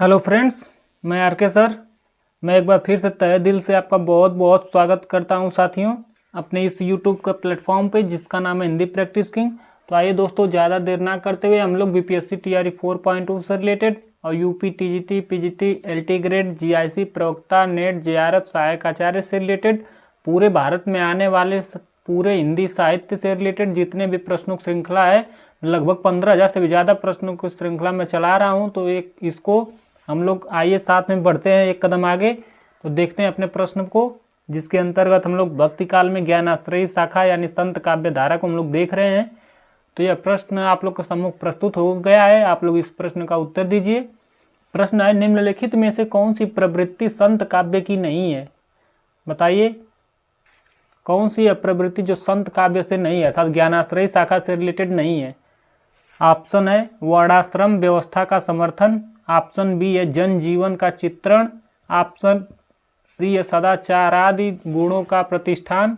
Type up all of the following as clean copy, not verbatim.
Hello friends, मैं are के sir. मैं एक बार फिर से तहे दिल से आपका बहुत बहुत स्वागत करता हूं साथियों अपने इस यूट्यूब का प्लेटफॉर्म पे जिसका नाम है हिंदी प्रैक्टिस किंग। तो आइए दोस्तों, ज़्यादा देर ना करते हुए हम लोग बीपीएससी टीआरई 4.2 से रिलेटेड और UP TGT PGT LT grade GIC प्रवक्ता नेट जेआरएफ सहायक आचार्य से रिलेटेड पूरे भारत में आने वाले पूरे हिंदी साहित्य से रिलेटेड जितने भी प्रश्नों की श्रृंखला है, लगभग 15,000 से भी ज़्यादा प्रश्नों की श्रृंखला में चला रहा हूँ। तो एक इसको हम लोग आइए साथ में बढ़ते हैं एक कदम आगे। तो देखते हैं अपने प्रश्न को, जिसके अंतर्गत हम लोग भक्ति काल में ज्ञानाश्रयी शाखा यानी संत काव्य धारा को हम लोग देख रहे हैं। तो यह प्रश्न आप लोग के सम्मुख प्रस्तुत हो गया है, आप लोग इस प्रश्न का उत्तर दीजिए। प्रश्न है, निम्नलिखित में से कौन सी प्रवृत्ति संत काव्य की नहीं है? बताइए कौन सी प्रवृत्ति जो संत काव्य से नहीं है अर्थात ज्ञानाश्रयी शाखा से रिलेटेड नहीं है। ऑप्शन है वर्णाश्रम व्यवस्था का समर्थन, ऑप्शन बी है जन जीवन का चित्रण, ऑप्शन सी है सदाचार आदि गुणों का प्रतिष्ठान,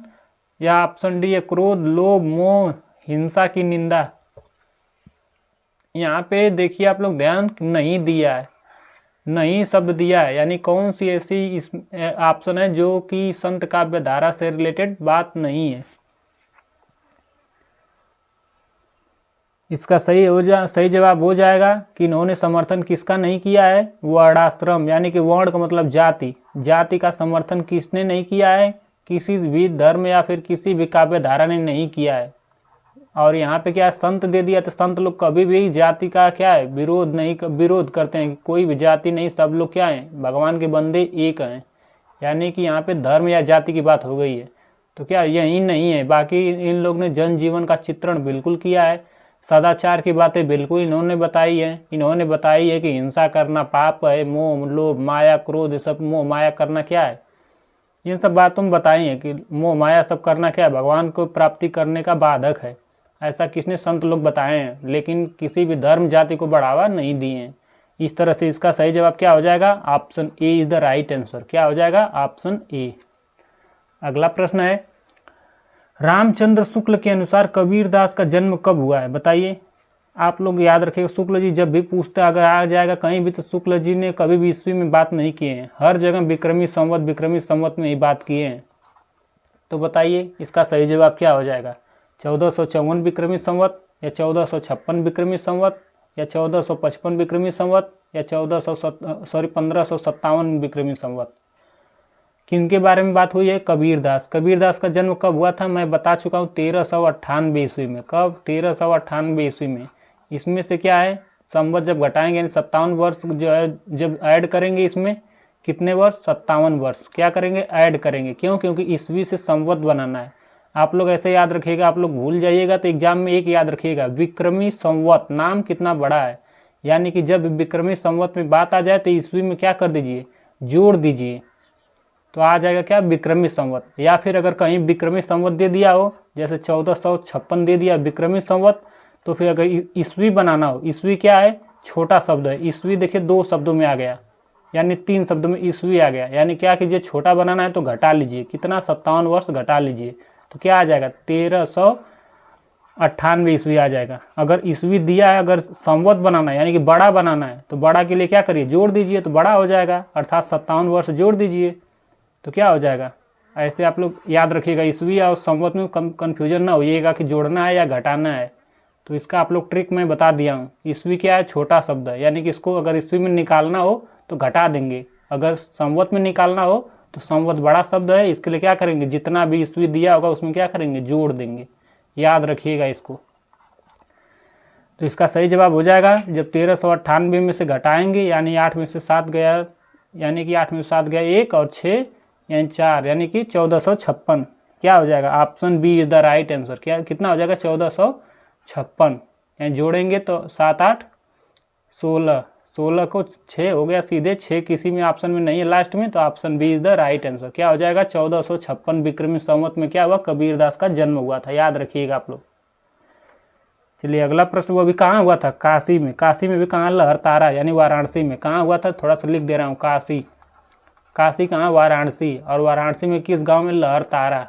या ऑप्शन डी है क्रोध लोभ मोह हिंसा की निंदा। यहाँ पे देखिए आप लोग ध्यान नहीं दिया है, नहीं शब्द दिया है, यानी कौन सी ऐसी इस ऑप्शन है जो कि संत काव्य धारा से रिलेटेड बात नहीं है। इसका सही जवाब हो जाएगा कि इन्होंने समर्थन किसका नहीं किया है? वर्णाश्रम, यानी कि वर्ण का मतलब जाति, जाति का समर्थन किसने नहीं किया है? किसी भी धर्म या फिर किसी भी काव्य धारा ने नहीं किया है। और यहाँ पे क्या है, संत दे दिया, तो संत लोग कभी भी जाति का क्या है विरोध करते हैं। कोई भी जाति नहीं, सब लोग क्या है भगवान के बंदे एक हैं, यानी कि यहाँ पे धर्म या जाति की बात हो गई है। तो क्या यही नहीं है, बाकी इन लोग ने जनजीवन का चित्रण बिल्कुल किया है, सदाचार की बातें बिल्कुल इन्होंने बताई है। इन्होंने बताई है कि हिंसा करना पाप है, मोह लोभ माया क्रोध ये सब, मोह माया करना क्या है, इन सब बातों में बताई है कि मोह माया सब करना क्या है, भगवान को प्राप्ति करने का बाधक है। ऐसा किसने संत लोग बताए हैं, लेकिन किसी भी धर्म जाति को बढ़ावा नहीं दिए हैं। इस तरह से इसका सही जवाब क्या हो जाएगा? Option A is the right answer. क्या हो जाएगा? Option A. अगला प्रश्न है, रामचंद्र शुक्ल के अनुसार कबीरदास का जन्म कब हुआ है? बताइए। आप लोग याद रखिएगा, शुक्ल जी जब भी पूछते अगर आ जाएगा कहीं भी, तो शुक्ल जी ने कभी भी ईस्वी में बात नहीं किए हैं, हर जगह विक्रमी संवत में ही बात किए हैं। तो बताइए इसका सही जवाब क्या हो जाएगा? 1454 विक्रमी संवत, या 1456 विक्रमी संवत, या 1455 विक्रमी संवत, या 1557 विक्रमी संवत। किनके बारे में बात हुई है? कबीरदास। कबीरदास का जन्म कब हुआ था? मैं बता चुका हूँ 1398 ईस्वी में। कब? 1398 ईस्वी में। इसमें से क्या है, संवत जब घटाएंगे यानी 57 वर्ष जो है, जब ऐड करेंगे इसमें कितने वर्ष? 57 वर्ष क्या करेंगे? ऐड करेंगे। क्यों? क्योंकि ईस्वी से संवत बनाना है। आप लोग ऐसे याद रखिएगा, आप लोग भूल जाइएगा तो एग्जाम में एक याद रखिएगा, विक्रमी संवत, नाम कितना बड़ा है, यानी कि जब विक्रमी संवत में बात आ जाए तो ईस्वी में क्या कर दीजिए? जोड़ दीजिए, तो आ जाएगा क्या? विक्रमी संवत। या फिर अगर कहीं विक्रमी संवत दे दिया हो, जैसे 1456 दे दिया विक्रमी संवत, तो फिर अगर ईस्वी बनाना हो, ईस्वी क्या है? छोटा शब्द है। ईस्वी देखिए 2 शब्दों में आ गया, यानी 3 शब्दों में ईस्वी आ गया, यानी क्या कीजिए, छोटा बनाना है तो घटा लीजिए, कितना? 57 वर्ष घटा लीजिए, तो क्या आ जाएगा? 1398 ईस्वी आ जाएगा। अगर ईस्वी दिया है, अगर संवत बनाना है यानी कि बड़ा बनाना है, तो बड़ा के लिए क्या करिए? जोड़ दीजिए, तो बड़ा हो जाएगा, अर्थात 57 वर्ष जोड़ दीजिए, तो क्या हो जाएगा? ऐसे आप लोग याद रखिएगा, ईस्वी और संवत में कन्फ्यूजन ना होइएगा कि जोड़ना है या घटाना है। तो इसका आप लोग ट्रिक मैं बता दिया हूँ। ईस्वी क्या है? छोटा शब्द है, यानी कि इसको अगर ईस्वी में निकालना हो तो घटा देंगे, अगर संवत में निकालना हो तो संवत बड़ा शब्द है, इसके लिए क्या करेंगे? जितना भी ईस्वी दिया होगा उसमें क्या करेंगे? जोड़ देंगे। याद रखिएगा इसको। तो इसका सही जवाब हो जाएगा, जब 1398 में से घटाएंगे यानी 8 में से 7 गया, यानी कि 8 में से 7 गया 1 और 6 यानी 4, यानी कि 1456। क्या हो जाएगा? Option B is the right answer. क्या कितना हो जाएगा? 1456, यानी जोड़ेंगे तो 7 8 16, 16 को 6 हो गया सीधे, 6 किसी में ऑप्शन में नहीं है लास्ट में, तो option B is the right answer. क्या हो जाएगा? 1456 विक्रमी संवत में क्या हुआ? कबीरदास का जन्म हुआ था। याद रखिएगा आप लोग। चलिए अगला प्रश्न, वो भी कहाँ हुआ था? काशी में। काशी में भी कहाँ? लहरतारा यानी वाराणसी में। कहाँ हुआ था? थोड़ा सा लिख दे रहा हूँ, काशी। काशी कहाँ? वाराणसी। और वाराणसी में किस गांव में? लहरतारा।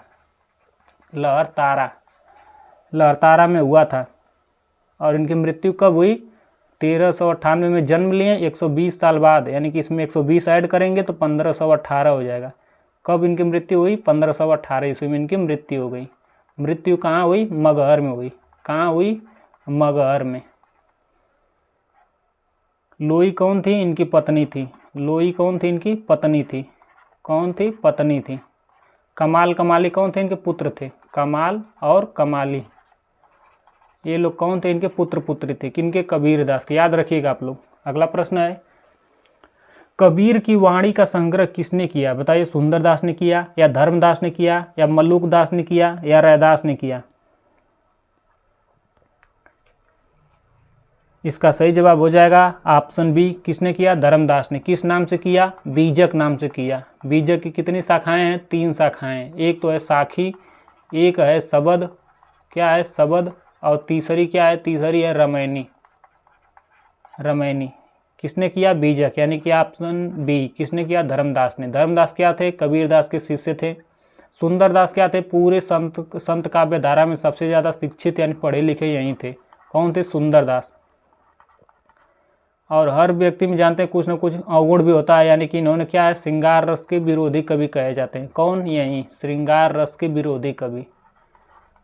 लहरतारा में हुआ था। और इनकी मृत्यु कब हुई? 1398 में जन्म लिए, 120 साल बाद, यानी कि इसमें 120 ऐड करेंगे तो 1518 हो जाएगा। कब इनकी मृत्यु हुई? 1518 ईस्वी में इनकी मृत्यु हो गई। मृत्यु कहाँ हुई? मगहर में हुई। कहाँ हुई? मगहर में। लोई कौन थी? इनकी पत्नी थी। लोई कौन थी? इनकी पत्नी थी। कौन थी? पत्नी थी। कमाल कमाली कौन थे? इनके पुत्र थे। कमाल और कमाली ये लोग कौन थे? इनके पुत्र पुत्री थे। किनके? कबीरदास के। याद रखिएगा आप लोग। अगला प्रश्न है, कबीर की वाणी का संग्रह किसने किया? बताइए, सुंदरदास ने किया या धर्मदास ने किया या मल्लुकदास ने किया या रैदास ने किया? इसका सही जवाब हो जाएगा ऑप्शन बी, किसने किया? धर्मदास ने। किस नाम से किया? बीजक नाम से किया। बीजक की कितनी शाखाएं हैं? 3 शाखाएं हैं। एक तो है साखी, एक है शबद, क्या है? शबद, और तीसरी क्या है? तीसरी है रमैनी। रमैनी किसने किया? बीजक, यानी कि ऑप्शन बी। किसने किया? धर्मदास ने। धर्मदास क्या थे? कबीरदास के शिष्य थे। सुंदरदास क्या थे? पूरे संत काव्य धारा में सबसे ज़्यादा शिक्षित यानी पढ़े लिखे यही थे। कौन थे? सुंदरदास। और हर व्यक्ति में जानते हैं कुछ न कुछ अवगुण भी होता है, यानी कि इन्होंने क्या है? श्रृंगार रस के विरोधी कवि कहे जाते हैं। कौन? यही श्रृंगार रस के विरोधी कवि।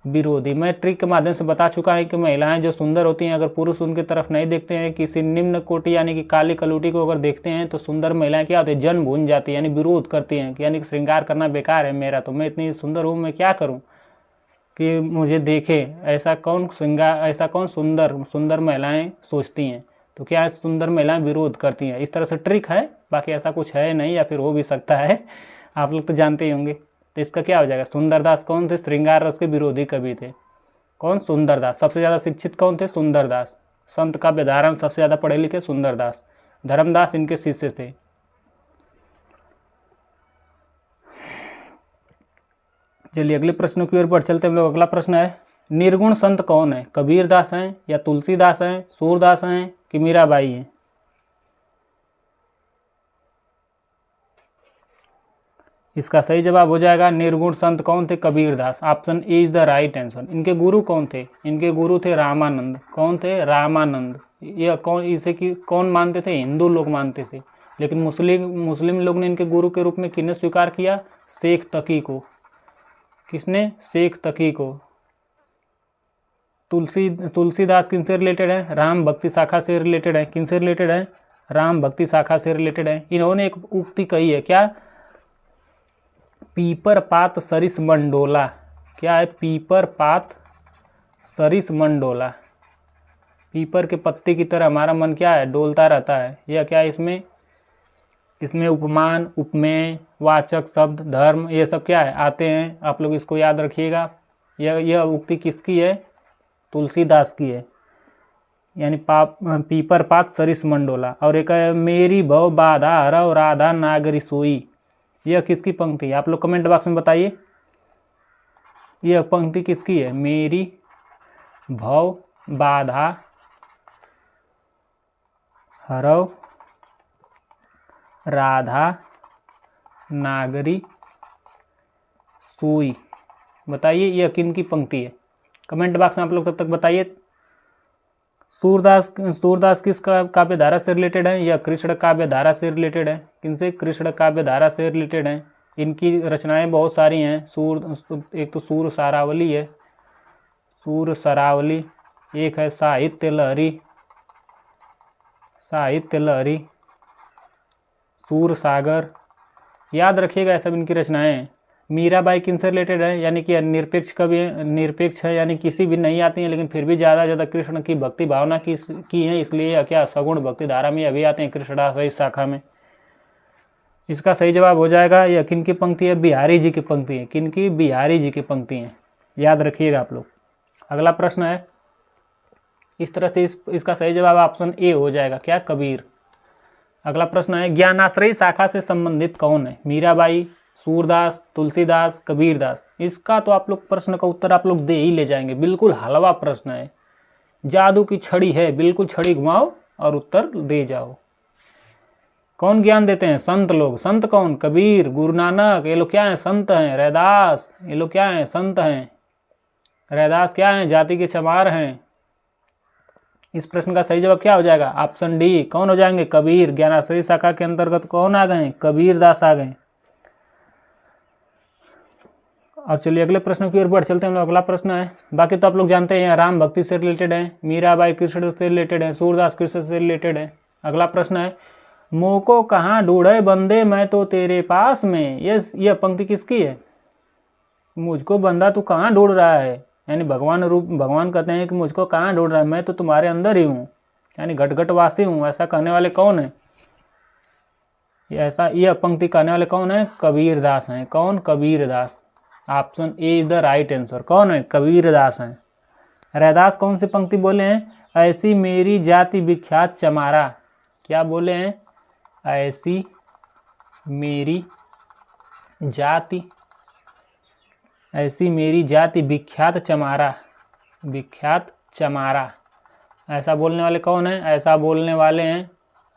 विरोधी मैं ट्रिक के माध्यम से बता चुका है कि महिलाएं जो सुंदर होती हैं, अगर पुरुष उनकी तरफ नहीं देखते हैं, किसी निम्न कोटि यानी कि काली कलूटी को अगर देखते हैं, तो सुंदर महिलाएं क्या होती है? जन भून जाती है, यानी विरोध करती हैं, यानी कि श्रृंगार करना बेकार है मेरा, तो मैं इतनी सुंदर हूँ, मैं क्या करूँ कि मुझे देखे। ऐसा कौन श्रृंगार, ऐसा कौन सुंदर महिलाएं सोचती हैं, तो क्या सुंदर महिलाएं विरोध करती हैं। इस तरह से ट्रिक है, बाकी ऐसा कुछ है नहीं, या फिर हो भी सकता है, आप लोग तो जानते ही होंगे। तो इसका क्या हो जाएगा? सुंदरदास कौन थे? श्रृंगार रस के विरोधी कवि थे। कौन? सुंदरदास। सबसे ज़्यादा शिक्षित कौन थे? सुंदरदास। संत काव्य धारा में सबसे ज़्यादा पढ़े लिखे सुंदरदास। धर्मदास इनके शिष्य थे। चलिए अगले प्रश्नों की ओर बढ़ चलते हम लोग। अगला प्रश्न है, निर्गुण संत कौन है? कबीरदास हैं या तुलसीदास हैं, सूरदास हैं कि मीराबाई हैं? इसका सही जवाब हो जाएगा निर्गुण संत कौन थे? Kabirdas. Option A is the right answer. इनके गुरु कौन थे? इनके गुरु थे रामानंद। कौन थे? रामानंद। यह कौन, इसे कि कौन मानते थे? हिंदू लोग मानते थे, लेकिन मुस्लिम लोग ने इनके गुरु के रूप में किन्हें स्वीकार किया? शेख तकी को। किसने? शेख तकी को। तुलसीदास किनसे रिलेटेड है? राम भक्ति शाखा से रिलेटेड है। किनसे रिलेटेड है? राम भक्ति शाखा से रिलेटेड है। इन्होंने एक उक्ति कही है, क्या? पीपर पात सरिस मंडोला। क्या है? पीपर पात सरिस मंडोला। पीपर के पत्ते की तरह हमारा मन क्या है? डोलता रहता है। यह क्या है? इसमें उपमान, उपमेय, वाचक शब्द, धर्म, ये सब क्या है? आते हैं। आप लोग इसको याद रखिएगा। यह उक्ति किसकी है? तुलसीदास की है, यानी पीपर पात सरिस मंडोला। और एक है, मेरी भव बाधा हरव राधा नागरी सोई। यह किसकी पंक्ति है? आप लोग कमेंट बॉक्स में बताइए, यह पंक्ति किसकी है? मेरी भव बाधा हरव राधा नागरी सोई। बताइए यह किन की पंक्ति है? कमेंट बॉक्स में आप लोग तब तक बताइए। सूरदास किस काव्य धारा से रिलेटेड है? या कृष्ण काव्य धारा से रिलेटेड है। किनसे? कृष्ण काव्य धारा से रिलेटेड है। इनकी रचनाएं बहुत सारी हैं। एक तो सूर सारावली है, सूर सरावली। एक है साहित्य लहरी, सूर सागर। याद रखिएगा, सब इनकी रचनाएं हैं। मीराबाई किनसे रिलेटेड है? यानी कि निरपेक्ष कवि है, निरपेक्ष है, यानी किसी भी नहीं आती हैं, लेकिन फिर भी ज़्यादा कृष्ण की भक्ति भावना की है, इसलिए क्या सगुण भक्ति धारा में अभी आते हैं कृष्णदास इस शाखा में। इसका सही जवाब हो जाएगा, यह किन की पंक्ति है? बिहारी जी की पंक्ति है। किन की? बिहारी जी की पंक्ति है। याद रखिएगा आप लोग। अगला प्रश्न है, इस तरह से इसका सही जवाब ऑप्शन ए हो जाएगा, क्या? कबीर। अगला प्रश्न है, ज्ञानाश्रयी शाखा से संबंधित कौन है? मीराबाई, सूरदास, तुलसीदास, कबीरदास। इसका तो आप लोग प्रश्न का उत्तर आप लोग दे ही ले जाएंगे, बिल्कुल हलवा प्रश्न है, जादू की छड़ी है, बिल्कुल छड़ी घुमाओ और उत्तर दे जाओ। कौन ज्ञान देते हैं? संत लोग। संत कौन? कबीर, गुरु नानक, ये लोग क्या हैं? संत हैं। रैदास, ये लोग क्या हैं? संत हैं। रैदास क्या हैं? जाति के चमार हैं। इस प्रश्न का सही जवाब क्या हो जाएगा? ऑप्शन डी कौन हो जाएंगे? कबीर। ज्ञानाश्रयी शाखा के अंतर्गत कौन आ गए? कबीर दास आ गए। और चलिए अगले प्रश्न की ओर बढ़ चलते हैं हम लोग। अगला प्रश्न है, बाकी तो आप लोग जानते हैं, राम भक्ति से रिलेटेड है, मीराबाई कृष्ण से रिलेटेड है, सूरदास कृष्ण से रिलेटेड है। अगला प्रश्न है, मोको कहाँ ढूंढे बंदे मैं तो तेरे पास में। यह पंक्ति किसकी है? मुझको बंदा तू कहाँ ढूंढ रहा है, यानी भगवान कहते हैं कि मुझको कहाँ ढूंढ रहा है, मैं तो तुम्हारे अंदर ही हूँ, यानी घटघटवासी हूँ। ऐसा कहने वाले कौन है? यह पंक्ति कहने वाले कौन है? कबीर दास हैं। कौन? Kabir Das. Option A is the right answer. कौन है? कबीर दास हैं। रैदास कौन सी पंक्ति बोले हैं? ऐसी मेरी जाति विख्यात चमारा। क्या बोले हैं? ऐसी मेरी जाति, ऐसी मेरी जाति विख्यात चमारा, विख्यात चमारा। ऐसा बोलने वाले कौन है? ऐसा बोलने वाले हैं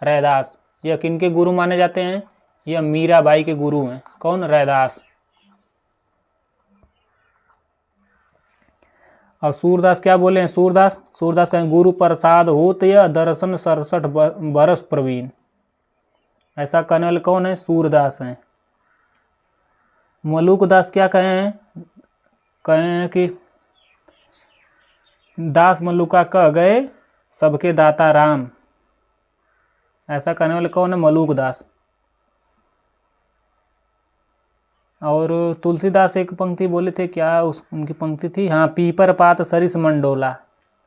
रैदास। यह किनके गुरु माने जाते हैं? यह मीराबाई के गुरु हैं। कौन? रैदास। और सूरदास क्या बोले हैं? सूरदास कहें गुरु प्रसाद होत या दर्शन 67 बरस प्रवीण। ऐसा कहने वाले कौन है? सूरदास हैं। मलुकदास क्या कहे हैं? कहे हैं कि दास मलुका कह गए सबके दाता राम। ऐसा कहने वाले कौन है? मलुकदास। और तुलसीदास एक पंक्ति बोले थे, क्या उनकी पंक्ति थी? हाँ, पीपर पात सरिस मंडोला।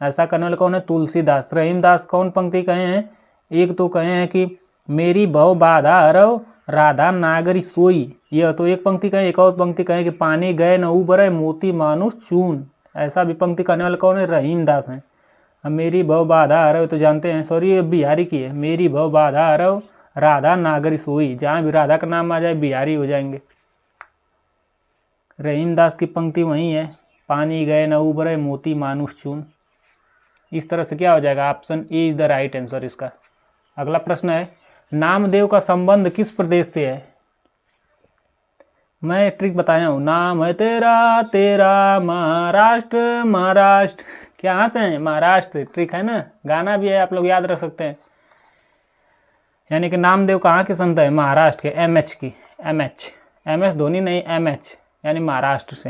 ऐसा करने वाले कौन है? तुलसीदास। रहीमदास कौन पंक्ति कहे हैं? एक तो कहे हैं कि मेरी भव बाधा हरव राधा नागरी सोई, यह तो एक पंक्ति कहें। एक और पंक्ति कहें कि पानी गए न उबरे मोती मानुष चून। ऐसा भी पंक्ति करने वाले कौन है? रहीमदास हैं। अब मेरी भव बाधा हरव तो जानते हैं, सॉरी ये बिहारी की है। मेरी भव बाधा हरव राधा नागरी सोई, जहाँ भी राधा का नाम आ जाए बिहारी हो जाएंगे। रहीमदास की पंक्ति वही है, पानी गए न उबरे मोती मानुष चून। इस तरह से क्या हो जाएगा? Option A is the right answer इसका। अगला प्रश्न है, नामदेव का संबंध किस प्रदेश से है? मैं ट्रिक बताया हूँ। नाम है तेरा तेरा महाराष्ट्र महाराष्ट्र। क्या से हैं? महाराष्ट्र से। ट्रिक है ना, गाना भी है, आप लोग याद रख सकते हैं। यानी कि नामदेव कहाँ के संत है? महाराष्ट्र के। एमएच की, एमएस धोनी नहीं, एमएच यानी महाराष्ट्र से।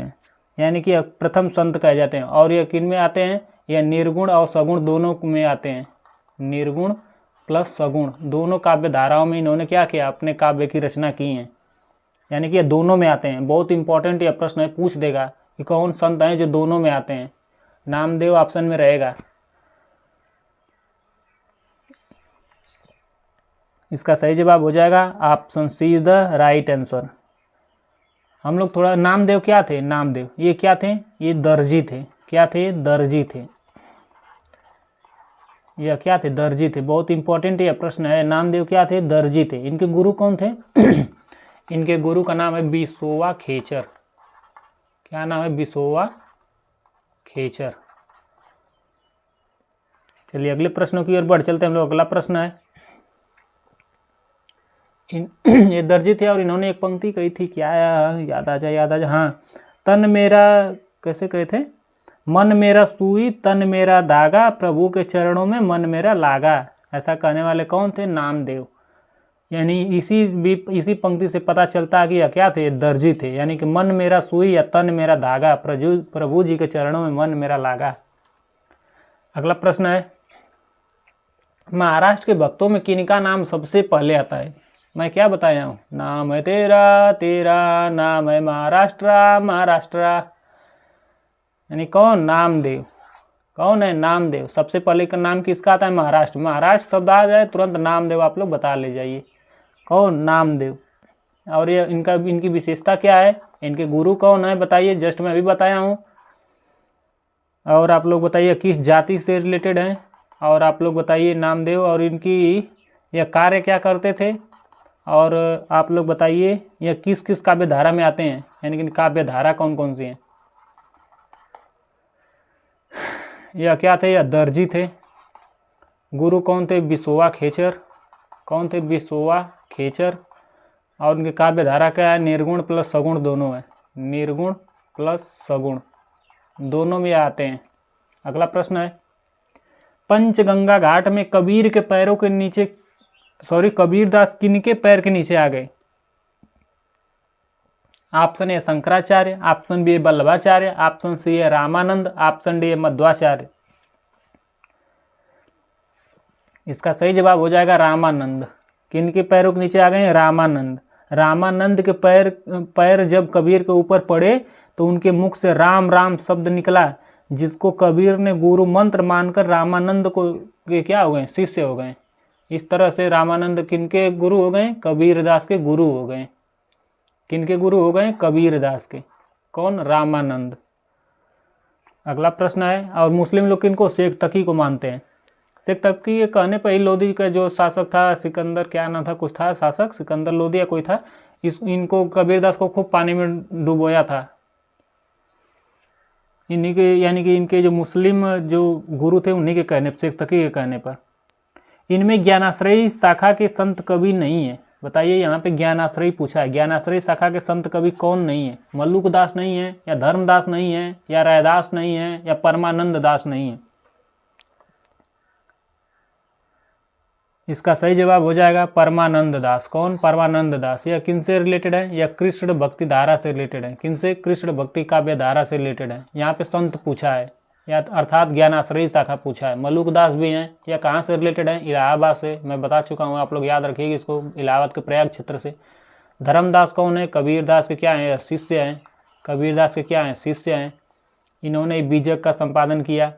यानी कि प्रथम संत कहे जाते हैं। और ये किन में आते हैं? यह निर्गुण और सगुण दोनों में आते हैं। निर्गुण प्लस सगुण दोनों काव्य धाराओं में इन्होंने क्या किया? अपने काव्य की रचना की है। यानी कि ये दोनों में आते हैं। बहुत इंपॉर्टेंट यह प्रश्न है, पूछ देगा कि कौन संत हैं जो दोनों में आते हैं। नामदेव ऑप्शन में रहेगा। इसका सही जवाब हो जाएगा option C is the right answer. हम लोग थोड़ा, नामदेव क्या थे? नामदेव ये क्या थे? ये दर्जी थे। क्या थे? दर्जी थे। यह क्या थे? दर्जी थे। बहुत इंपॉर्टेंट यह प्रश्न है। नामदेव क्या थे? दर्जी थे। इनके गुरु कौन थे? इनके गुरु का नाम है बिसोवा खेचर। क्या नाम है? बिसोवा खेचर। चलिए अगले प्रश्नों की ओर बढ़ चलते हैं हम लोग। अगला प्रश्न है, ये दर्जी थे और इन्होंने एक पंक्ति कही थी, क्या याद आ जाए? हाँ, तन मेरा, कैसे कहे थे? मन मेरा सुई तन मेरा धागा, प्रभु के चरणों में मन मेरा लागा। ऐसा कहने वाले कौन थे? नामदेव। यानी इसी पंक्ति से पता चलता है कि यह क्या थे? दर्जी थे। यानी कि मन मेरा सुई या तन मेरा धागा, प्रभु जी के चरणों में मन मेरा लागा। अगला प्रश्न है, महाराष्ट्र के भक्तों में किनका नाम सबसे पहले आता है? मैं क्या बताया हूँ? नाम है तेरा तेरा, नाम है महाराष्ट्र महाराष्ट्र। यानी कौन? नामदेव। कौन है? नामदेव। सबसे पहले का नाम किसका आता है? महाराष्ट्र। महाराष्ट्र शब्द आ जाए तुरंत नामदेव आप लोग बता ले जाइए। कौन? नामदेव। और ये इनकी विशेषता क्या है? इनके गुरु कौन है बताइए? जस्ट मैं अभी बताया हूँ। और आप लोग बताइए किस जाति से रिलेटेड हैं? और आप लोग बताइए नामदेव और इनकी यह कार्य क्या करते थे? और आप लोग बताइए यह किस किस काव्य धारा में आते हैं? यानी कि काव्य धारा कौन कौन सी हैं? यह क्या थे? यह दर्जी थे। गुरु कौन थे? बिसोवा खेचर। कौन थे? बिसोवा खेचर। और उनके काव्य धारा क्या है? निर्गुण प्लस सगुण दोनों है। निर्गुण प्लस सगुण दोनों में आते हैं। अगला प्रश्न है, पंचगंगा घाट में कबीर के पैरों के नीचे कबीरदास किनके पैर के नीचे आ गए? Option A Shankaracharya, option B Vallabhacharya, option C है रामानंद, ऑप्शन डी है मध्वाचार्य। इसका सही जवाब हो जाएगा रामानंद। किनके पैरों के नीचे आ गए? रामानंद। रामानंद के पैर जब कबीर के ऊपर पड़े तो उनके मुख से राम राम शब्द निकला, जिसको कबीर ने गुरु मंत्र मानकर रामानंद को के क्या हो गए? शिष्य हो गए। इस तरह से रामानंद किनके गुरु हो गए? कबीरदास के गुरु हो गए। किनके गुरु हो गए? कबीरदास के। कौन? रामानंद। अगला प्रश्न है, और मुस्लिम लोग किनको? शेख तकी को मानते हैं। शेख तकी के कहने पर ही लोदी का जो शासक था, सिकंदर क्या नाम था, कुछ था शासक, सिकंदर लोदी या कोई था, इनको कबीरदास को खूब पानी में डुबोया था। इन्हीं के यानी कि इनके जो मुस्लिम जो गुरु थे उन्हीं के कहने पर, शेख तकी के कहने पर। इनमें ज्ञानाश्रयी शाखा के संत कवि नहीं है। बताइए, यहाँ पे ज्ञानाश्रयी पूछा है, ज्ञानाश्रयी शाखा के संत कवि कौन नहीं है? मल्लुक दास नहीं है, या धर्मदास नहीं है, या रैदास नहीं है, या परमानंद दास नहीं है? इसका सही जवाब हो जाएगा परमानंद दास। कौन? परमानंद दास। यह किनसे रिलेटेड है? यह कृष्ण भक्ति धारा से रिलेटेड है। किनसे? कृष्ण भक्ति काव्य धारा से रिलेटेड है। यहाँ पे संत पूछा है, या अर्थात ज्ञानाश्रयी शाखा पूछा है। मल्लुक दास भी हैं। यह कहाँ से रिलेटेड है? इलाहाबाद से। मैं बता चुका हूँ, आप लोग याद रखिएगा इसको, इलाहाबाद के प्रयाग क्षेत्र से। धर्मदास कौन है? कबीरदास के क्या हैं? शिष्य हैं। कबीरदास के क्या हैं? शिष्य हैं। इन्होंने बीजक का संपादन किया।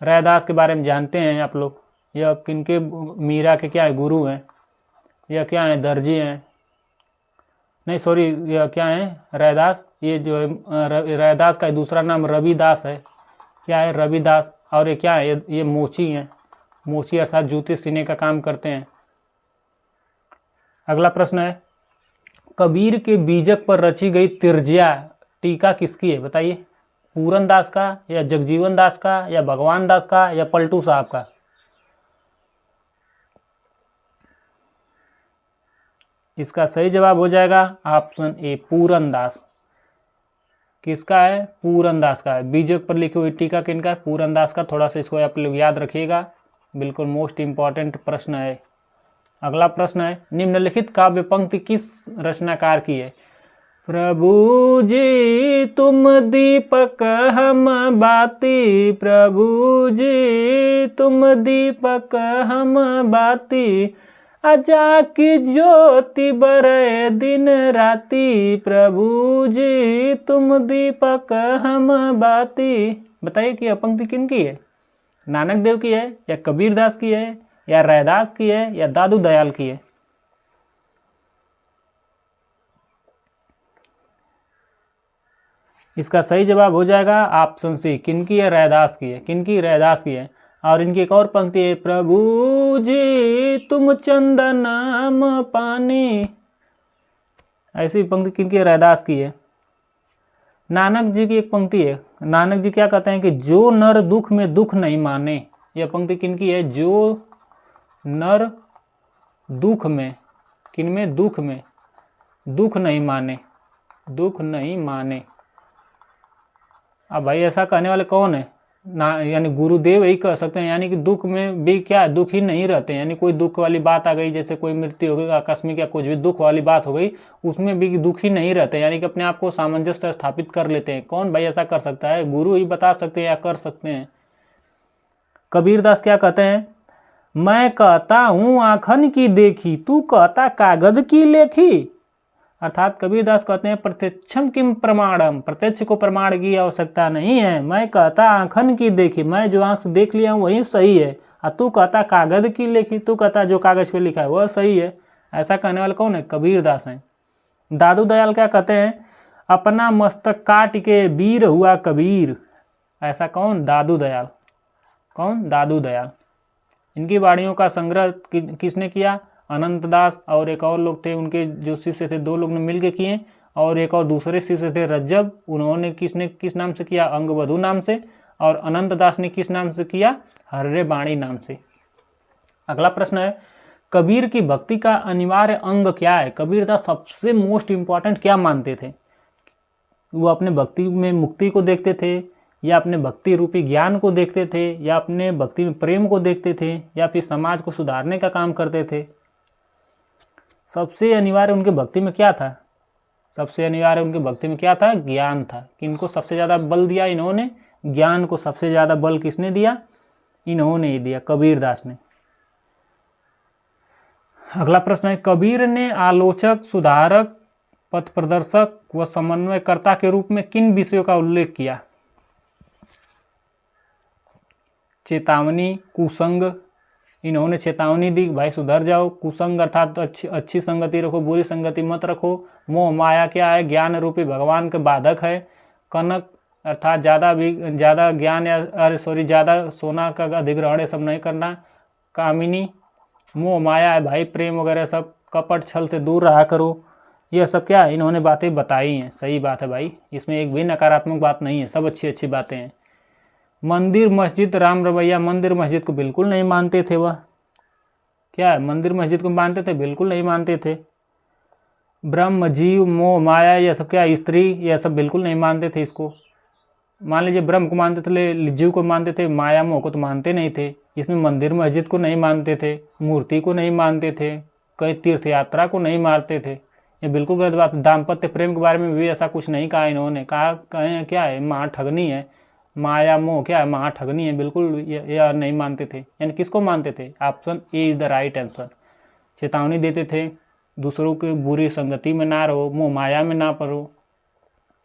रैदास के बारे में जानते हैं आप लोग। यह किनके? मीरा के क्या है? गुरु हैं। यह क्या है? दर्जी हैं। नहीं सॉरी, यह क्या है? रैदास। ये जो है रैदास का दूसरा नाम रविदास है। क्या है? रविदास। और ये क्या है? ये मोची हैं। मोची अर्थात जूते सीने का काम करते हैं। अगला प्रश्न है, कबीर के बीजक पर रची गई तिरजिया टीका किसकी है? बताइए। पूरन दास का, या जगजीवन दास का, या भगवान दास का, या पलटू साहब का? इसका सही जवाब हो जाएगा ऑप्शन ए पूरन दास। किसका है? पूरन दास का है। बीजक पर लिखी हुई टीका किनका है? पूरन दास का। थोड़ा सा इसको आप लोग याद रखिएगा, बिल्कुल मोस्ट इम्पॉर्टेंट प्रश्न है। अगला प्रश्न है, निम्नलिखित काव्य पंक्ति किस रचनाकार की है? प्रभु जी तुम दीपक हम बाती, प्रभु जी तुम दीपक हम बाती, आजा की ज्योति बरे दिन राती, प्रभु जी तुम दीपक हम बाती। बताइए कि यह पंक्ति किनकी है? नानक देव की है, या कबीरदास की है, या रैदास की है, या दादू दयाल की है? इसका सही जवाब हो जाएगा ऑप्शन सी। किनकी है? रैदास की है। किनकी? रैदास की है। और इनकी एक और पंक्ति है, प्रभु जी तुम चंदन हम पानी। ऐसी पंक्ति किनकी है? रैदास की है। नानक जी की एक पंक्ति है, नानक जी क्या कहते हैं कि जो नर दुख में दुख नहीं माने। यह पंक्ति किनकी है? जो नर दुख में, किनमें? दुख में दुख नहीं माने, दुख नहीं माने। अब भाई ऐसा कहने वाले कौन है? ना, यानी गुरुदेव ही कह सकते हैं। यानी कि दुख में भी क्या, दुख ही नहीं रहते। यानी कोई दुख वाली बात आ गई, जैसे कोई मृत्यु हो गई आकस्मिक, या कुछ भी दुख वाली बात हो गई, उसमें भी दुख ही नहीं रहते। यानी कि अपने आप को सामंजस्य स्थापित कर लेते हैं। कौन भाई ऐसा कर सकता है? गुरु ही बता सकते हैं या कर सकते हैं। कबीरदास क्या कहते हैं? मैं कहता हूँ आँखन की देखी, तू कहता कागज की लेखी। अर्थात कबीरदास कहते हैं प्रत्यक्षम किम प्रमाणम, प्रत्यक्ष को प्रमाण की आवश्यकता नहीं है। मैं कहता आँखन की देखी, मैं जो आँख से देख लिया हूँ वही सही है, और तू कहता कागज की लेखी, तू कहता जो कागज पे लिखा है वह सही है। ऐसा कहने वाले कौन है? कबीरदास हैं। दादू दयाल क्या कहते हैं? अपना मस्तक काट के वीर हुआ कबीर। ऐसा कौन? दादू दयाल। कौन? दादू दयाल। इनकी वाणियों का संग्रह किसने किया? अनंत दास और एक और लोग थे, उनके जो शिष्य थे, दो लोग ने मिलकर किए, और एक और दूसरे शिष्य थे रज्जब, उन्होंने किस नाम से किया? अंगवधु नाम से। और अनंत दास ने किस नाम से किया? हर्रे बाणी नाम से। अगला प्रश्न है, कबीर की भक्ति का अनिवार्य अंग क्या है? कबीरदास सबसे मोस्ट इम्पॉर्टेंट क्या मानते थे? वो अपने भक्ति में मुक्ति को देखते थे, या अपने भक्ति रूपी ज्ञान को देखते थे, या अपने भक्ति में प्रेम को देखते थे, या फिर समाज को सुधारने का काम करते थे? सबसे अनिवार्य उनके भक्ति में क्या था? सबसे अनिवार्य उनके भक्ति में क्या था? ज्ञान था। किनको सबसे ज़्यादा बल दिया इन्होंने? ज्ञान को सबसे ज़्यादा बल किसने दिया? इन्होंने ही दिया, कबीरदास ने। अगला प्रश्न है, कबीर ने आलोचक, सुधारक, पथ प्रदर्शक व समन्वयकर्ता के रूप में किन विषयों का उल्लेख किया? चेतावनी, कुसंग, इन्होंने चेतावनी दी भाई सुधर जाओ। कुसंग अर्थात अच्छी संगति रखो, बुरी संगति मत रखो। मोह माया क्या है? ज्ञान रूपी भगवान के बाधक है। कनक अर्थात ज़्यादा ज्ञान या ज़्यादा सोना का अधिग्रहण ये सब नहीं करना। कामिनी, मोह माया है भाई, प्रेम वगैरह सब, कपट छल से दूर रहा करो। यह सब क्या है? इन्होंने बातें बताई हैं। सही बात है भाई, इसमें एक भी नकारात्मक बात नहीं है, सब अच्छी अच्छी बातें हैं। मंदिर मस्जिद राम रवैया, मंदिर मस्जिद को बिल्कुल नहीं मानते थे वह। क्या है? मंदिर मस्जिद को मानते थे? बिल्कुल नहीं मानते थे। ब्रह्म, जीव, मोह माया, यह सब क्या? स्त्री, यह सब बिल्कुल नहीं मानते थे इसको। मान लीजिए ब्रह्म को मानते थे, जीव को मानते थे, माया मोह को तो मानते नहीं थे। इसमें मंदिर मस्जिद को नहीं मानते थे, मूर्ति को नहीं मानते थे, कई तीर्थ यात्रा को नहीं मानते थे। ये बिल्कुल गलत बात। दाम्पत्य प्रेम के बारे में भी ऐसा कुछ नहीं कहा इन्होंने। कहे क्या है? महाठगनी है, माया मोह क्या है? महाठगनी है, बिल्कुल यह नहीं मानते थे। यानी किसको मानते थे? Option A is the right answer. चेतावनी देते थे, दूसरों की बुरी संगति में ना रहो, मोह माया में ना पड़ो,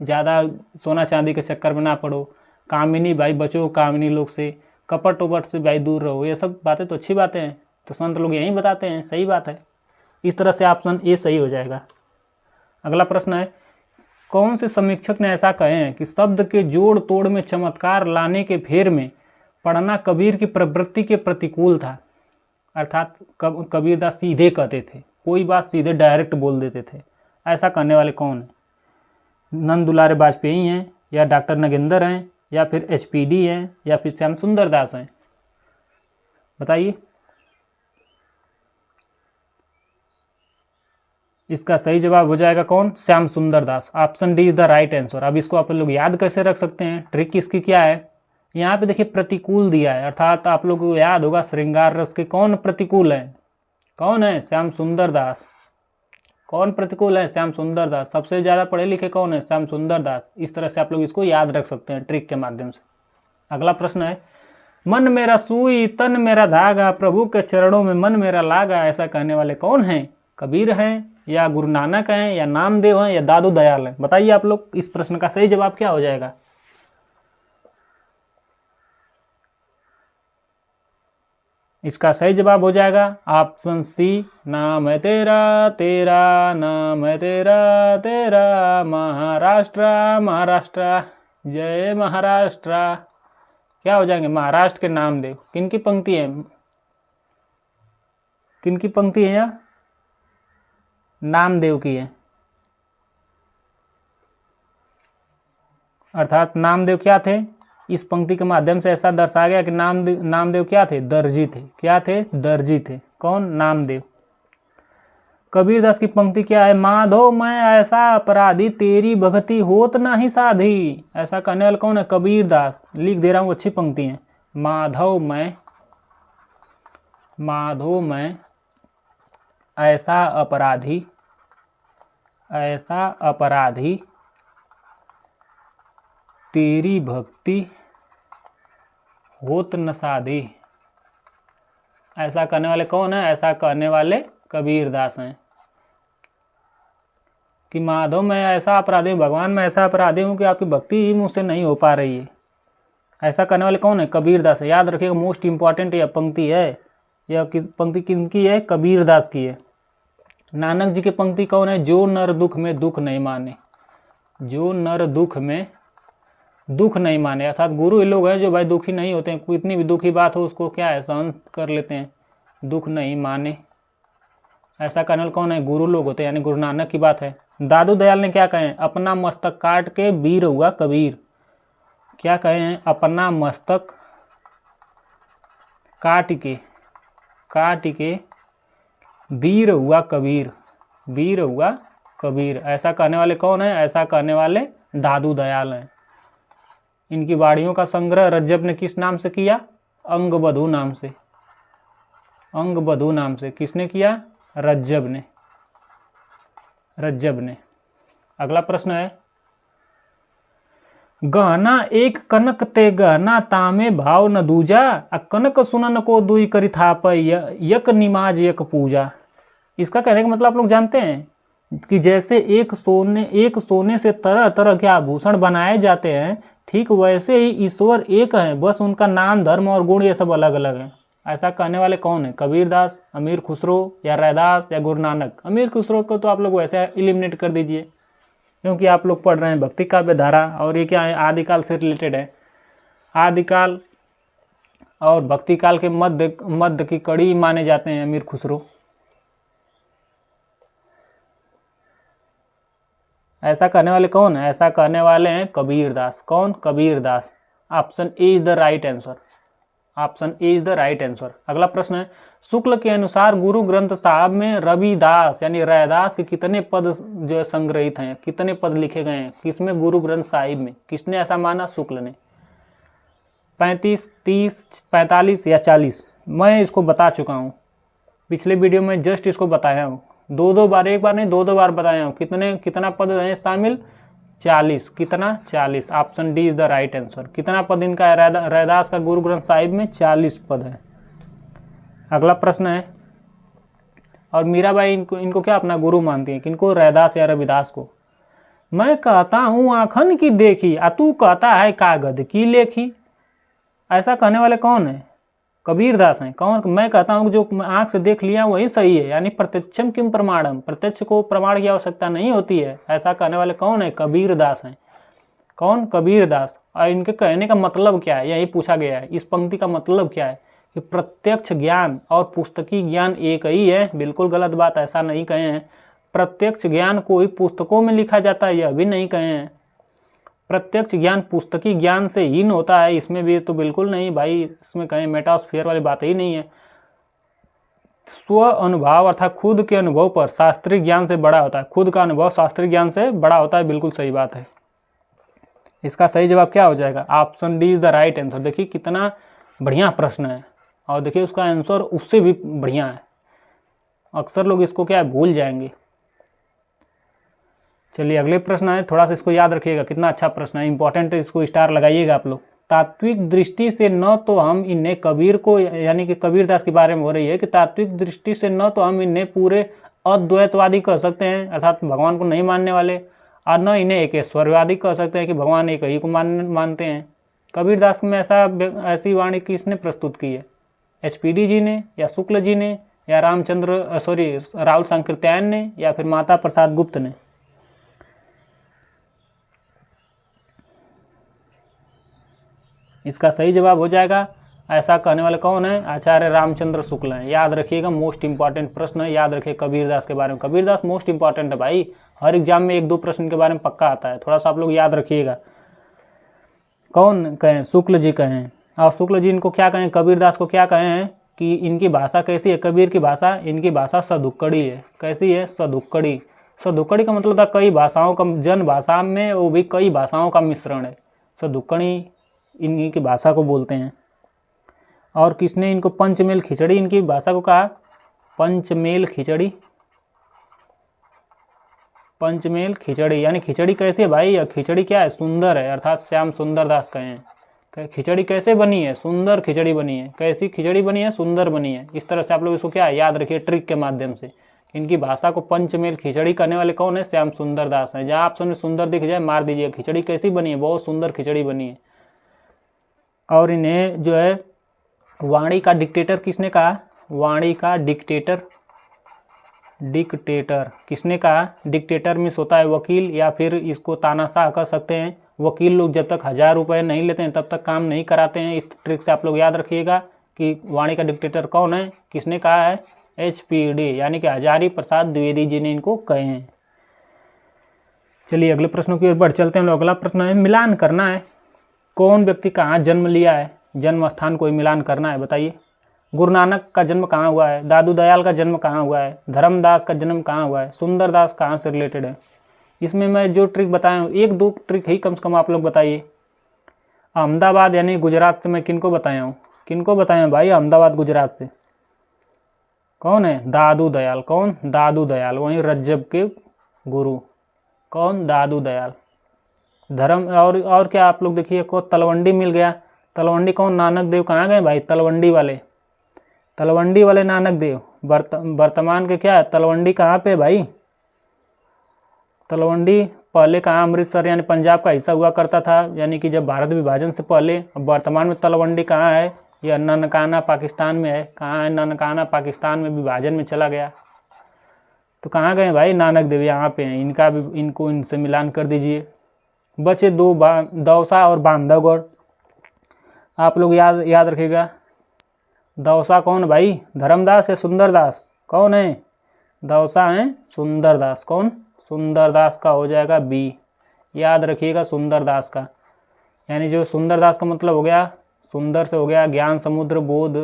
ज़्यादा सोना चांदी के चक्कर में ना पड़ो। कामिनी भाई बचो कामिनी लोग से, कपट उपट से भाई दूर रहो। ये सब बातें तो अच्छी बातें हैं, तो संत लोग यही बताते हैं, सही बात है। इस तरह से ऑप्शन ए सही हो जाएगा। अगला प्रश्न है, कौन से समीक्षक ने ऐसा कहे हैं कि शब्द के जोड़ तोड़ में चमत्कार लाने के फेर में पढ़ना कबीर की प्रवृत्ति के प्रतिकूल था? अर्थात कबीरदास सीधे कहते थे, कोई बात सीधे डायरेक्ट बोल देते थे। ऐसा करने वाले कौन हैं? नंद दुलारे वाजपेयी हैं, या डॉक्टर नगेंद्र हैं, या फिर एचपीडी हैं, या फिर श्याम सुंदर दास हैं? बताइए। इसका सही जवाब हो जाएगा कौन? Shyam Sundar Das. Option D is the right answer. अब इसको आप लोग याद कैसे रख सकते हैं? ट्रिक इसकी क्या है? यहाँ पे देखिए प्रतिकूल दिया है, अर्थात आप लोग को याद होगा श्रृंगार रस के कौन प्रतिकूल है? कौन है? श्याम सुंदर दास। कौन प्रतिकूल है? श्याम सुंदर दास। सबसे ज़्यादा पढ़े लिखे कौन है? श्याम सुंदर दास। इस तरह से आप लोग इसको याद रख सकते हैं ट्रिक के माध्यम से। अगला प्रश्न है, मन मेरा सुई तन मेरा धागा, प्रभु के चरणों में मन मेरा लागा। ऐसा कहने वाले कौन हैं? कबीर हैं, या गुरु नानक हैं, या नामदेव हैं, या दादू दयाल हैं? बताइए आप लोग, इस प्रश्न का सही जवाब क्या हो जाएगा? इसका सही जवाब हो जाएगा ऑप्शन सी, नाम है तेरा तेरा, नाम है तेरा तेरा, महाराष्ट्र महाराष्ट्र, जय महाराष्ट्र। क्या हो जाएंगे? महाराष्ट्र के नामदेव। किनकी पंक्ति है? किनकी पंक्ति है? यह नामदेव की है। अर्थात नामदेव क्या थे? इस पंक्ति के माध्यम से ऐसा दर्शाया गया कि नामदेव क्या थे? दर्जी थे। क्या थे? दर्जी थे। कौन? नामदेव। कबीरदास की पंक्ति क्या है? माधो मैं ऐसा अपराधी, तेरी भक्ति होत नाही साधी। ऐसा कहने वाला कौन है? कबीरदास। लिख दे रहा हूँ, अच्छी पंक्ति है। माधो मैं ऐसा अपराधी, तेरी भक्ति होत न साधी। ऐसा करने वाले कौन है? ऐसा करने वाले कबीरदास हैं कि माधव मैं ऐसा अपराधी हूँ, भगवान मैं ऐसा अपराधी हूँ कि आपकी भक्ति ही मुझसे नहीं हो पा रही है। ऐसा करने वाले कौन है? कबीरदास है। याद रखिएगा, मोस्ट इंपॉर्टेंट यह पंक्ति है। यह पंक्ति किनकी है? कबीरदास की है। नानक जी की पंक्ति कौन है? जो नर दुख में दुख नहीं माने। जो नर दुख में दुख नहीं माने, अर्थात गुरु ही लोग हैं जो भाई दुखी नहीं होते हैं। इतनी भी दुखी बात हो उसको क्या है? सहन कर लेते हैं। दुख नहीं माने, ऐसा करने वाले कौन है? गुरु लोग होते हैं, यानी गुरु नानक की बात है। दादू दयाल ने क्या कहे हैं? अपना मस्तक काट के वीर हुआ कबीर। क्या कहे हैं? अपना मस्तक काट के वीर हुआ कबीर। वीर हुआ कबीर। ऐसा कहने वाले कौन है? ऐसा कहने वाले दादू दयाल हैं। इनकी वाणियों का संग्रह रज्जब ने किस नाम से किया? अंगबधू नाम से। अंगबधू नाम से किसने किया? रज्जब ने। रज्जब ने। अगला प्रश्न है, गहना एक कनक ते गहना तामे भाव न दूजा, कनक सुनन को दुई करी थाप यक निमाज यक पूजा। इसका कहने का मतलब आप लोग जानते हैं कि जैसे एक सोने से तरह तरह के आभूषण बनाए जाते हैं, ठीक वैसे ही ईश्वर एक हैं, बस उनका नाम, धर्म और गुण ये सब अलग अलग हैं। ऐसा कहने वाले कौन है? कबीरदास, अमीर खुसरो या रैदास या गुरु नानक? अमीर खुसरो को तो आप लोग वैसे एलिमिनेट कर दीजिए, क्योंकि आप लोग पढ़ रहे हैं भक्ति काव्य धारा और ये क्या है? आदिकाल से रिलेटेड है। आदिकाल और भक्ति काल के मध्य की कड़ी माने जाते हैं अमीर खुसरो। ऐसा कहने वाले कौन है? ऐसा कहने वाले हैं कबीरदास। कौन? Kabirdas. Option A is the right answer. Option A is the right answer. अगला प्रश्न है, शुक्ल के अनुसार गुरु ग्रंथ साहब में रविदास यानी रैदास के कितने पद जो है संग्रहित हैं? कितने पद लिखे गए हैं किसमें? गुरु ग्रंथ साहिब में। किसने ऐसा माना? शुक्ल ने। 35, 30, 45 या 40? मैं इसको बता चुका हूँ, पिछले वीडियो में जस्ट इसको बताया हूँ, दो बार, एक बार नहीं दो बार बताया हूँ। कितना पद है शामिल? 40। कितना? 40। Option D is the right answer. कितना पद इनका है रैदास का गुरु ग्रंथ साहिब में? 40 पद है। अगला प्रश्न है, और मीराबाई इनको क्या अपना गुरु मानती है? किनको? रैदास या रविदास को। मैं कहता हूँ आँखन की देखी, तू कहता है कागज की लेखी। ऐसा कहने वाले कौन है? कबीरदास हैं। कौन? मैं कहता हूँ जो आँख से देख लिया वही सही है, यानी प्रत्यक्षम किम प्रमाणम, प्रत्यक्ष को प्रमाण की आवश्यकता नहीं होती है। ऐसा कहने वाले कौन है? कबीरदास हैं। कौन? कबीरदास। और इनके कहने का मतलब क्या है? यही पूछा गया है। इस पंक्ति का मतलब क्या है? कि प्रत्यक्ष ज्ञान और पुस्तकी ज्ञान एक ही है। बिल्कुल गलत बात, ऐसा नहीं कहे हैं। प्रत्यक्ष ज्ञान को ही पुस्तकों में लिखा जाता है, यह भी नहीं कहे हैं। प्रत्यक्ष ज्ञान पुस्तकी ज्ञान से हीन होता है, इसमें भी तो बिल्कुल नहीं भाई, इसमें कहीं मेटास्फीयर वाली बात ही नहीं है। स्व अनुभव अर्थात खुद के अनुभव पर शास्त्रीय ज्ञान से बड़ा होता है। खुद का अनुभव शास्त्रीय ज्ञान से बड़ा होता है, बिल्कुल सही बात है। इसका सही जवाब क्या हो जाएगा? Option D is the right answer. देखिए कितना बढ़िया प्रश्न है, और देखिए उसका आंसर उससे भी बढ़िया है। अक्सर लोग इसको क्या है, भूल जाएंगे। चलिए अगले प्रश्न है, थोड़ा सा इसको याद रखिएगा, कितना अच्छा प्रश्न है, इंपॉर्टेंट है, इसको स्टार लगाइएगा आप लोग। तात्विक दृष्टि से न तो हम इन्हें कबीर को, यानी कि कबीरदास के बारे में हो रही है कि तात्विक दृष्टि से न तो हम इन्हें पूरे अद्वैतवादी कह सकते हैं, अर्थात भगवान को नहीं मानने वाले, और न इन्हें एक ईश्वरवादी कह सकते हैं कि भगवान एक ही को मानते हैं। कबीरदास में ऐसी वाणी किसने प्रस्तुत की है? HPD जी ने, या शुक्ल जी ने, या राहुल सांकृत्यायन ने, या फिर माता प्रसाद गुप्त ने? इसका सही जवाब हो जाएगा, ऐसा कहने वाले कौन है? आचार्य रामचंद्र शुक्ल हैं। याद रखिएगा, मोस्ट इंपॉर्टेंट प्रश्न है, याद रखिए कबीरदास के बारे में। कबीरदास मोस्ट इंपॉर्टेंट है भाई, हर एग्जाम में 1-2 प्रश्न के बारे में पक्का आता है, थोड़ा सा आप लोग याद रखिएगा। कौन कहें? शुक्ल जी कहें। और शुक्ल जी इनको क्या कहें? कबीरदास को क्या कहें कि इनकी भाषा कैसी है? कबीर की भाषा, इनकी भाषा सदुक्कड़ी है। कैसी है? सदुक्कड़ी। सदुक्कड़ी का मतलब था कई भाषाओं का, जन भाषा में वो भी कई भाषाओं का मिश्रण है। सदुक्कड़ी इन्हीं की भाषा को बोलते हैं। और किसने इनको पंचमेल खिचड़ी इनकी भाषा को कहा? पंचमेल खिचड़ी। पंचमेल खिचड़ी यानी खिचड़ी कैसे है भाई? खिचड़ी क्या है? सुंदर है, अर्थात श्याम सुंदर दास कहें। खिचड़ी कैसे बनी है? सुंदर खिचड़ी बनी है। कैसी खिचड़ी बनी है? सुंदर बनी है। इस तरह से आप लोग इसको क्या याद रखिए, ट्रिक के माध्यम से। इनकी भाषा को पंचमेल खिचड़ी करने वाले कौन है? श्याम सुंदर दास है। जहाँ ऑप्शन में सुंदर दिख जाए मार दीजिए। खिचड़ी कैसी बनी है? बहुत सुंदर खिचड़ी बनी है। और इन्हें जो है वाणी का डिक्टेटर किसने कहा? वाणी का डिक्टेटर। डिक्टेटर किसने कहा? डिक्टेटर में होता है वकील, या फिर इसको तानाशाह कह सकते हैं। वकील लोग जब तक 1000 रुपये नहीं लेते हैं तब तक काम नहीं कराते हैं। इस ट्रिक से आप लोग याद रखिएगा कि वाणी का डिक्टेटर कौन है, किसने कहा है? HPD यानी कि हजारी प्रसाद द्विवेदी जी ने इनको कहे हैं। चलिए अगले प्रश्नों की ओर बढ़ चलते हैं। अगला प्रश्न है, मिलान करना है। कौन व्यक्ति कहाँ जन्म लिया है? जन्म स्थान कोई मिलान करना है, बताइए। गुरु नानक का जन्म कहाँ हुआ है? दादू दयाल का जन्म कहाँ हुआ है? धर्मदास का जन्म कहाँ हुआ है? सुंदरदास कहाँ से रिलेटेड है? इसमें मैं जो ट्रिक बताया हूँ, 1-2 ट्रिक ही कम से कम आप लोग बताइए। अहमदाबाद यानी गुजरात से मैं किनको बताया हूँ, किनको बताया हूँ भाई, अहमदाबाद गुजरात से। कौन है? दादू दयाल। कौन? दादू दयाल, वहीं रज्जब के गुरु। कौन? दादू दयाल। धर्म और क्या आप लोग देखिए, को तलवंडी मिल गया। तलवंडी कौन? नानक देव। कहाँ गए भाई? तलवंडी वाले, तलवंडी वाले नानक देव। वर्तमान के क्या है? तलवंडी कहाँ पे भाई? तलवंडी पहले कहाँ? अमृतसर यानी पंजाब का हिस्सा हुआ करता था, यानी कि जब भारत विभाजन से पहले। अब वर्तमान में तलवंडी कहाँ है? यह ननकाना पाकिस्तान में है। कहाँ है? ननकाना पाकिस्तान में, विभाजन में चला गया। तो कहाँ गए भाई? नानक देव यहाँ पे हैं, इनका भी, इनको इनसे मिलान कर दीजिए। बचे दो, दौसा और बांधवगढ़। आप लोग याद रखिएगा। दौसा कौन भाई? धर्मदास या सुंदरदास? कौन है? दौसा है सुंदरदास। कौन? सुंदरदास का हो जाएगा बी। याद रखिएगा सुंदरदास का, यानी जो सुंदरदास का मतलब हो गया, सुंदर से हो गया ज्ञान समुद्र, बोध,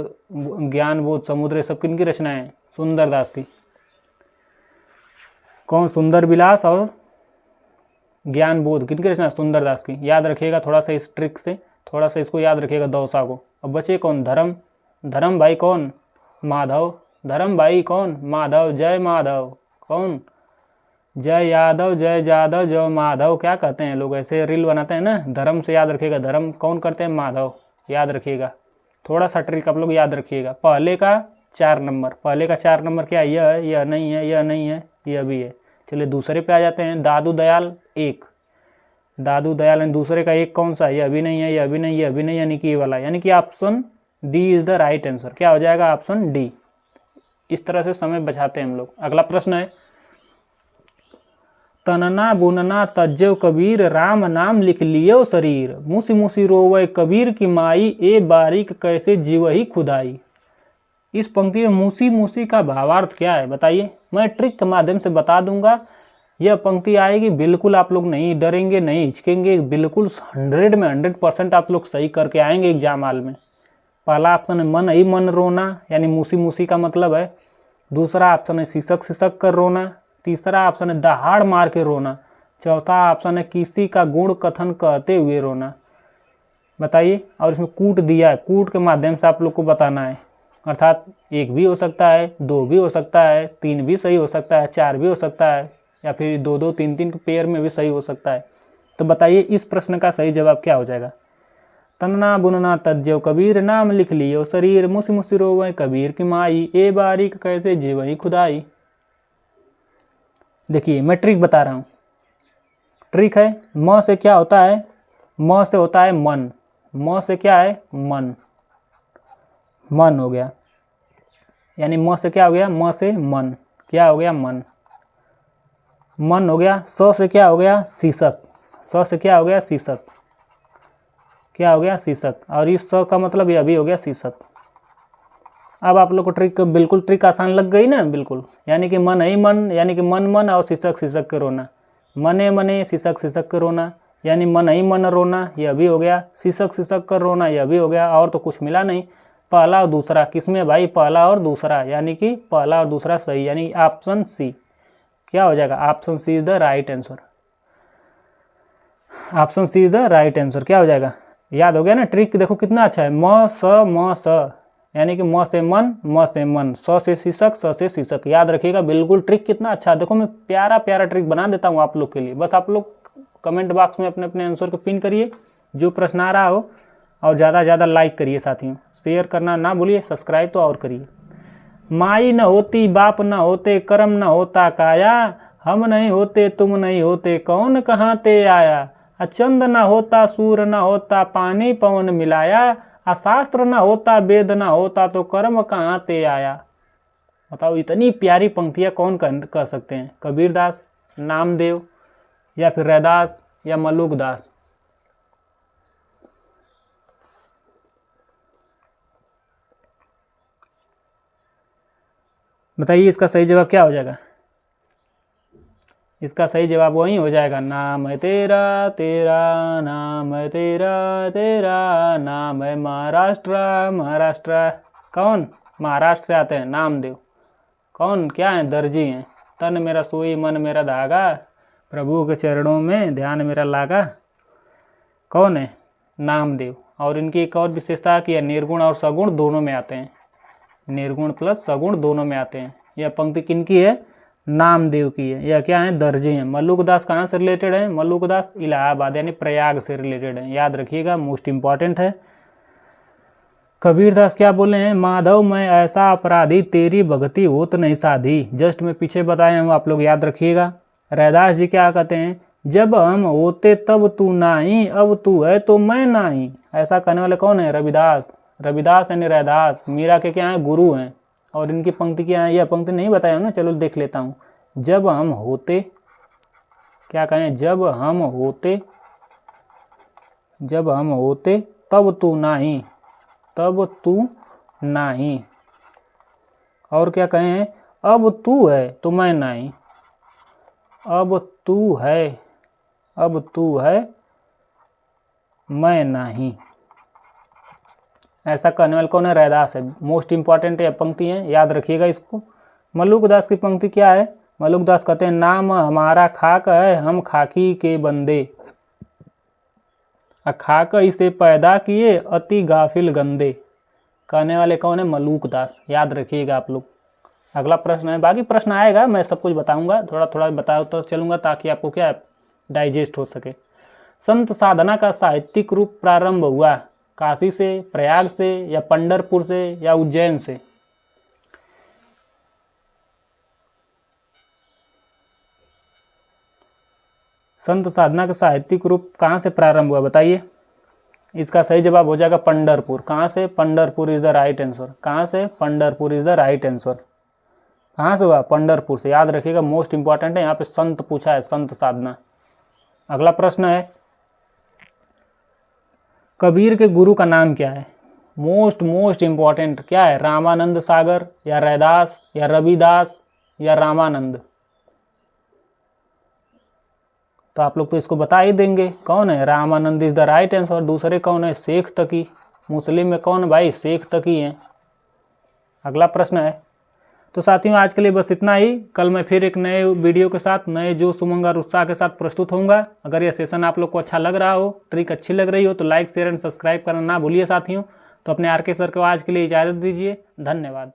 ज्ञान बोध समुद्र, सब किनकी रचनाएं हैं? सुंदरदास की। कौन? सुंदर विलास और ज्ञान बोध किनकी रचना? सुंदरदास की। याद रखिएगा थोड़ा सा इस ट्रिक से, थोड़ा सा इसको याद रखिएगा दौसा को। अब बचे कौन? धर्म। धर्म भाई कौन? माधव। धर्म भाई कौन? माधव। जय माधव। कौन? जय यादव, जय जादव, जय माधव। क्या कहते हैं लोग, ऐसे रील बनाते हैं ना। धर्म से याद रखिएगा, धर्म कौन करते हैं? माधव। याद रखिएगा, थोड़ा सा ट्रिक आप लोग याद रखिएगा। पहले का 4 नंबर, पहले का 4 नंबर क्या है? यह है, यह नहीं है, यह नहीं है, यह भी है। चलिए दूसरे पे आ जाते हैं। दादू दयाल 1, दादू दयाल यानी दूसरे का 1 कौन सा है? यह भी नहीं है, यह भी नहीं, यह भी नहीं, यानी कि ये वाला, यानी कि option D is the right answer. क्या हो जाएगा? Option D. इस तरह से समय बचाते हैं हम लोग। अगला प्रश्न है, तनना बुनना तज्जव कबीर, राम नाम लिख लियो शरीर, मुसी मुसी रोवे कबीर की माई, ए बारीक कैसे जीवही खुदाई। इस पंक्ति में मूसी मूसी का भावार्थ क्या है बताइए? मैं ट्रिक के माध्यम से बता दूंगा। यह पंक्ति आएगी, बिल्कुल आप लोग नहीं डरेंगे, नहीं हिचकेंगे, बिल्कुल 100 में 100% आप लोग सही करके आएंगे एग्जाम हाल में। पहला ऑप्शन है मन ही मन रोना, यानी मूसी मूसी का मतलब है। दूसरा ऑप्शन है सिसक सिसक कर रोना। तीसरा ऑप्शन है दहाड़ मार के रोना। चौथा ऑप्शन है किसी का गुण कथन कहते हुए रोना। बताइए। और इसमें कूट दिया है, कूट के माध्यम से आप लोग को बताना है, अर्थात 1 भी हो सकता है, 2 भी हो सकता है, 3 भी सही हो सकता है, 4 भी हो सकता है, या फिर 2-2 3-3 के पेयर में भी सही हो सकता है। तो बताइए इस प्रश्न का सही जवाब क्या हो जाएगा? तन्ना बुनना तज्जव कबीर, नाम लिख लियो शरीर, मुसी मुसी रोवे कबीर की माई, ए बारीक कैसे जीवही खुदाई। देखिए मैं ट्रिक बता रहा हूँ। ट्रिक है, म से क्या होता है? म से होता है मन। म से क्या है? मन। मन हो गया, यानी म से क्या हो गया? म से मन। क्या हो गया? मन। मन हो गया। स से क्या हो गया? शीशक। स से क्या हो गया? शीशक। क्या हो गया? शीशक। और इस स का मतलब यह भी हो गया शीशक। अब आप लोग को ट्रिक, बिल्कुल ट्रिक आसान लग गई ना, बिल्कुल। यानी कि मन ही मन, यानी कि मन मन और शीशक शीशक के रोना। मने मने शीशक शीशक के रोना, यानी मन ही मन रोना, यह भी हो गया। शीशक शीशक कर रोना, यह भी हो गया। और तो कुछ मिला नहीं। पहला और दूसरा किसमें भाई? पहला और दूसरा, यानी कि पहला और दूसरा सही, यानी ऑप्शन सी। क्या हो जाएगा? Option C is the right answer. Option C is the right answer. क्या हो जाएगा? याद हो गया ना? ट्रिक देखो कितना अच्छा है। म स, यानी कि म से मन, म से मन, स से शीशक, स से शीशक। याद रखिएगा, बिल्कुल ट्रिक कितना अच्छा है। देखो मैं प्यारा प्यारा ट्रिक बना देता हूँ आप लोग के लिए। बस आप लोग कमेंट बॉक्स में अपने अपने आंसर को पिन करिए, जो प्रश्न आ रहा हो, और ज़्यादा से ज़्यादा लाइक करिए साथियों। शेयर करना ना भूलिए, सब्सक्राइब तो और करिए। माई न होती, बाप न होते, कर्म न होता काया, हम नहीं होते, तुम नहीं होते, कौन कहाँ ते आया। अचंद न होता, सूर न होता, पानी पवन मिलाया, अशास्त्र न होता, वेद न होता, तो कर्म कहाँ ते आया। बताओ इतनी प्यारी पंक्तियाँ कौन कह सकते हैं? कबीरदास, नामदेव, या फिर रैदास, या मलुकदास। बताइए इसका सही जवाब क्या हो जाएगा? इसका सही जवाब वही हो जाएगा, नाम है तेरा तेरा, नाम है तेरा तेरा, नाम है महाराष्ट्र महाराष्ट्र। कौन? महाराष्ट्र से आते हैं, नामदेव। कौन? क्या है? दर्जी हैं। तन मेरा सोई मन मेरा धागा, प्रभु के चरणों में ध्यान मेरा लागा। कौन है? नामदेव। और इनकी एक और विशेषता है कि यह निर्गुण और सगुण दोनों में आते हैं, निर्गुण प्लस सगुण दोनों में आते हैं। यह पंक्ति किनकी है? नामदेव की है। यह क्या है? दर्जे हैं। मल्लुकदास कहाँ से रिलेटेड है? मल्लुकदास इलाहाबाद यानी प्रयाग से रिलेटेड है, याद रखिएगा, मोस्ट इंपॉर्टेंट है। कबीरदास क्या बोले हैं? माधव मैं ऐसा अपराधी, तेरी भक्ति होत नहीं साधी। जस्ट मैं पीछे बताया हूँ, आप लोग याद रखिएगा। रैदास जी क्या कहते हैं? जब हम होते तब तू नाही, अब तू है तो मैं नाही। ऐसा कहने वाले कौन है? रविदास। रविदास यानी रैदास मीरा के क्या है? गुरु हैं। और इनकी पंक्ति क्या है? यह पंक्ति नहीं बताया ना, चलो देख लेता हूँ। जब हम होते, क्या कहें? जब हम होते तब तू नाही, तब तू नाही। और क्या कहें? अब तू है तो मैं नहीं, अब तू है मैं नहीं। ऐसा कहने वाले कौन है? रैदास है। मोस्ट इंपॉर्टेंट ये पंक्ति है, याद रखिएगा इसको। मल्लुकदास की पंक्ति क्या है? मल्लुकदास कहते हैं नाम हमारा खाक है, हम खाकी के बंदे, खाक इसे पैदा किए, अति गाफिल गंदे। कहने वाले कौन है? मल्लुकदास, याद रखिएगा आप लोग। अगला प्रश्न है, बाकी प्रश्न आएगा, मैं सब कुछ बताऊंगा, थोड़ा थोड़ा बताता चलूंगा ताकि आपको क्या डाइजेस्ट हो सके। संत साधना का साहित्यिक रूप प्रारंभ हुआ काशी से, प्रयाग से, या पंढरपुर से, या उज्जैन से? संत साधना का साहित्यिक रूप कहाँ से प्रारंभ हुआ बताइए? इसका सही जवाब हो जाएगा पंढरपुर। कहाँ से? Pandharpur is the right answer. कहाँ से? Pandharpur is the right answer. कहाँ से हुआ? पंढरपुर से, याद रखिएगा, मोस्ट इंपॉर्टेंट है। यहाँ पे संत पूछा है, संत साधना। अगला प्रश्न है, कबीर के गुरु का नाम क्या है? मोस्ट इंपॉर्टेंट क्या है? रामानंद सागर, या रैदास, या रविदास, या रामानंद? तो आप लोग तो इसको बता ही देंगे कौन है? Ramanand is the right answer. दूसरे कौन है? शेख तकी। मुस्लिम में कौन भाई? शेख तकी हैं। अगला प्रश्न है, तो साथियों आज के लिए बस इतना ही। कल मैं फिर एक नए वीडियो के साथ, नए जोश उमंग और उत्साह के साथ प्रस्तुत होऊंगा। अगर यह सेशन आप लोग को अच्छा लग रहा हो, ट्रिक अच्छी लग रही हो, तो लाइक शेयर एंड सब्सक्राइब करना ना भूलिए साथियों। तो अपने आर के सर को आज के लिए इजाज़त दीजिए। धन्यवाद।